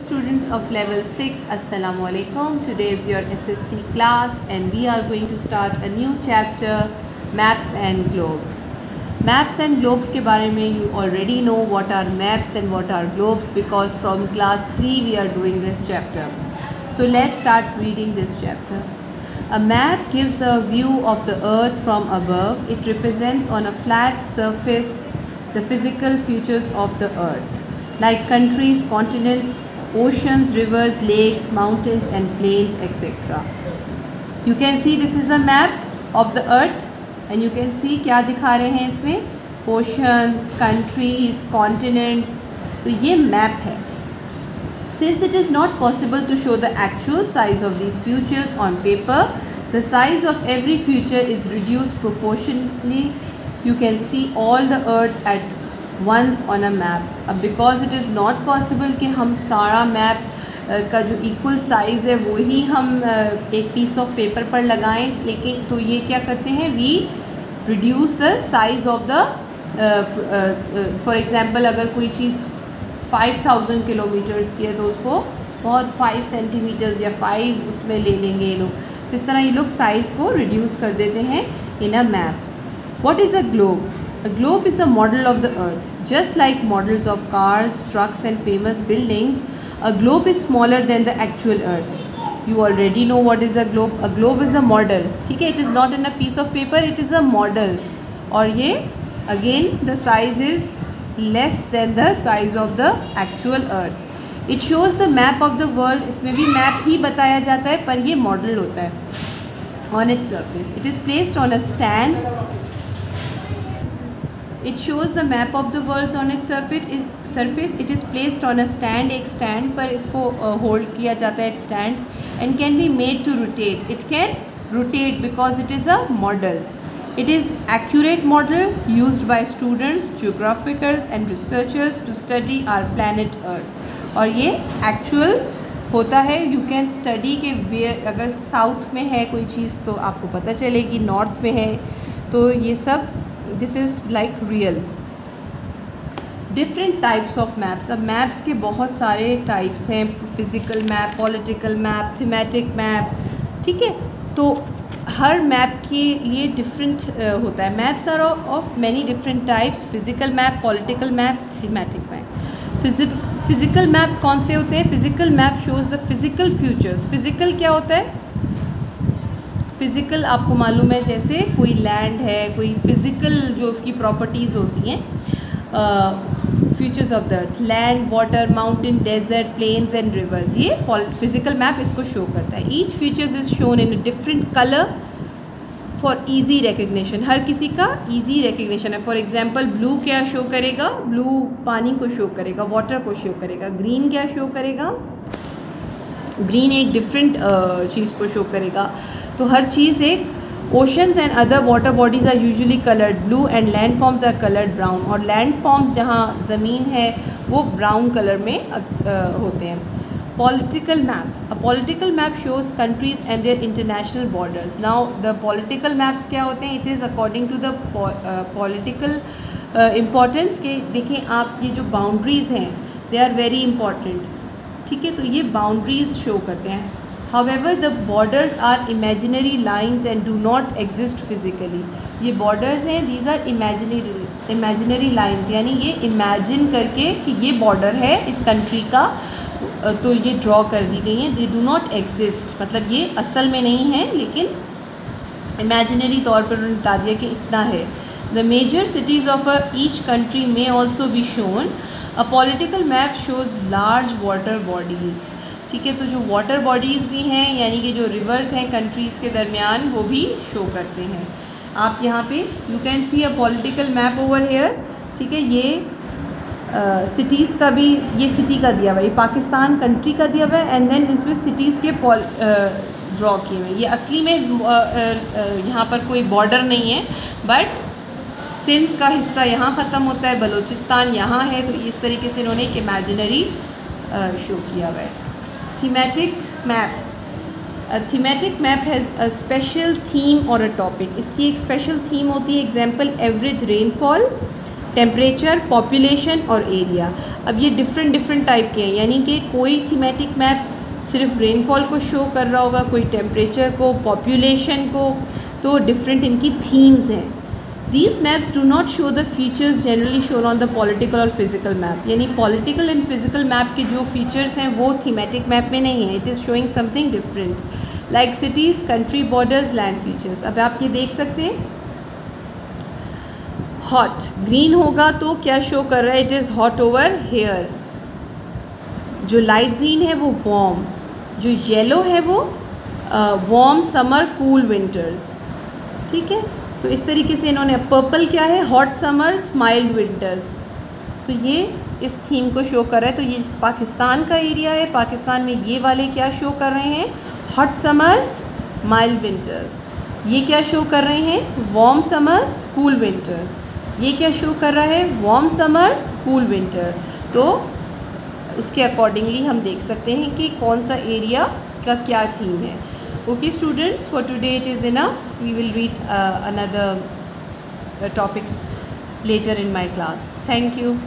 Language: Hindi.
students of level 6, Assalamu alaikum. Today is your SST class and we are going to start a new chapter, maps and globes. Maps and globes के बारे में you already know what are maps and what are globes because from class 3 we are doing this chapter. So let's start reading this chapter. A map gives a view of the earth from above. It represents on a flat surface the physical features of the earth, like countries, continents, oceans, rivers, lakes, mountains and plains, etc. You can see this is a map of the earth and you can see क्या दिखा रहे हैं इसमें, oceans, countries, continents. तो ये map है. Since it is not possible to show the actual size of these features on paper, the size of every feature is reduced proportionally. You can see all the earth at once on a map. अब because it is not possible कि हम सारा map का जो equal size है वो ही हम एक piece of paper पर लगाएं, लेकिन तो ये क्या करते हैं, we reduce the size of the for example अगर कोई चीज़ 5000 किलोमीटर्स की है तो उसको बहुत 5 सेंटीमीटर्स या 5 उसमें ले लेंगे ये लोग. तो इस तरह ये लोग साइज़ को रिड्यूस कर देते हैं in a map. What is a globe? A globe is a model of the earth. Just like models of cars, trucks and famous buildings, a globe is smaller than the actual earth. You already know what is a globe. A globe is a model. ठीक है, it is not in a piece of paper, it is a model. और ये again the size is less than the size of the actual earth. It shows the map of the world. इसमें भी map ही बताया जाता है पर ये model होता है. On its surface, it is placed on a stand. It shows the map of the world on its surface. It is placed on a stand. एक stand पर इसको hold किया जाता है. It stands and can be made to rotate. It can rotate because it is a model. It is accurate model used by students, geographers and researchers to study our planet Earth. और ये actual होता है. You can study के अगर साउथ में है कोई चीज़ तो आपको पता चलेगी, नॉर्थ में है तो ये सब this is like real. Different types of maps. अब मैप्स के बहुत सारे टाइप्स हैं. Physical map, political map, thematic map. ठीक है, तो हर मैप के लिए डिफरेंट होता है. Maps are of many different types. Physical map, political map, thematic map. Physical map कौन से होते हैं? Physical map shows the physical futures. Physical क्या होता है? फ़िज़िकल आपको मालूम है, जैसे कोई लैंड है, कोई फ़िज़िकल जो उसकी प्रॉपर्टीज़ होती हैं, features of the earth, land, water, mountain, desert, plains and rivers. ये फिज़िकल मैप इसको शो करता है. Each features is shown in a different colour for easy recognition. हर किसी का ईजी रिकग्निशन है. फॉर एग्जांपल ब्लू क्या शो करेगा? ब्लू पानी को शो करेगा, वाटर को शो करेगा. ग्रीन क्या शो करेगा? ग्रीन एक डिफरेंट चीज़ को शो करेगा. तो हर चीज़ एक oceans and other water bodies are usually coloured blue and land forms are coloured brown. और लैंड फॉर्म्स जहाँ ज़मीन है वो ब्राउन कलर में होते हैं. Political map. A political map shows countries and their international borders. Now the political maps क्या होते हैं? It is according to the political importance के. देखें आप, ये जो boundaries हैं they are very important. ठीक है, तो ये boundaries show करते हैं. However, the borders are imaginary lines and do not exist physically. ये borders हैं, these are imaginary lines, यानी ये imagine करके कि ये border है इस country का तो ये ड्रॉ कर दी गई हैं. दे डू नॉट एग्जिस्ट, मतलब ये असल में नहीं है लेकिन इमेजिनरी तौर पर उन्होंने बता दिया कि इतना है. The major cities of each country में also be shown. A political map shows large water bodies. ठीक है, तो जो वाटर बॉडीज़ भी हैं यानी कि जो रिवर्स हैं कंट्रीज़ के दरमियान वो भी शो करते हैं. आप यहाँ पे you can see a political map over here. ठीक है, ये सिटीज़ का भी, ये सिटी का दिया हुआ है, ये पाकिस्तान कंट्री का दिया हुआ है एंड देन इसमें सिटीज़ के ड्रॉ किए हुए. ये असली में यहाँ पर कोई बॉर्डर नहीं है बट सिंध का हिस्सा यहाँ ख़त्म होता है, बलूचिस्तान यहाँ है. तो इस तरीके से इन्होंने एक इमेजिनरी शो किया हुआ है. Thematic maps. Thematic map has a special theme और अ टॉपिक. इसकी एक स्पेशल थीम होती है. Example average rainfall, temperature, population और एरिया। अब ये डिफरेंट टाइप के हैं, यानी कि कोई थीमेटिक मैप सिर्फ रेनफॉल को शो कर रहा होगा, कोई टेम्परेचर को, पॉपुलेशन को, तो डिफरेंट इनकी थीम्स हैं। These maps do not show the features generally shown on the political और physical map, यानी political and physical map के जो features हैं वो thematic map में नहीं है। It is showing something different, like cities, country borders, land features। अब आप ये देख सकते हैं, hot green होगा तो क्या शो कर रहा है, it is hot over here। जो light green है वो warm, जो yellow है वो warm summer, cool winters, ठीक है। तो इस तरीके से इन्होंने, पर्पल क्या है, हॉट समर्स, माइल्ड विंटर्स, तो ये इस थीम को शो कर रहा है। तो ये पाकिस्तान का एरिया है, पाकिस्तान में ये वाले क्या शो कर रहे हैं, हॉट समर्स, माइल्ड विंटर्स। ये क्या शो कर रहे हैं, वार्म समर्स, कूल विंटर्स। ये क्या शो कर रहा है, वार्म समर्स, कूल विंटर। तो उसके अकॉर्डिंगली हम देख सकते हैं कि कौन सा एरिया का क्या थीम है। Okay students, for today it is enough. We will read another topics later in my class. Thank you.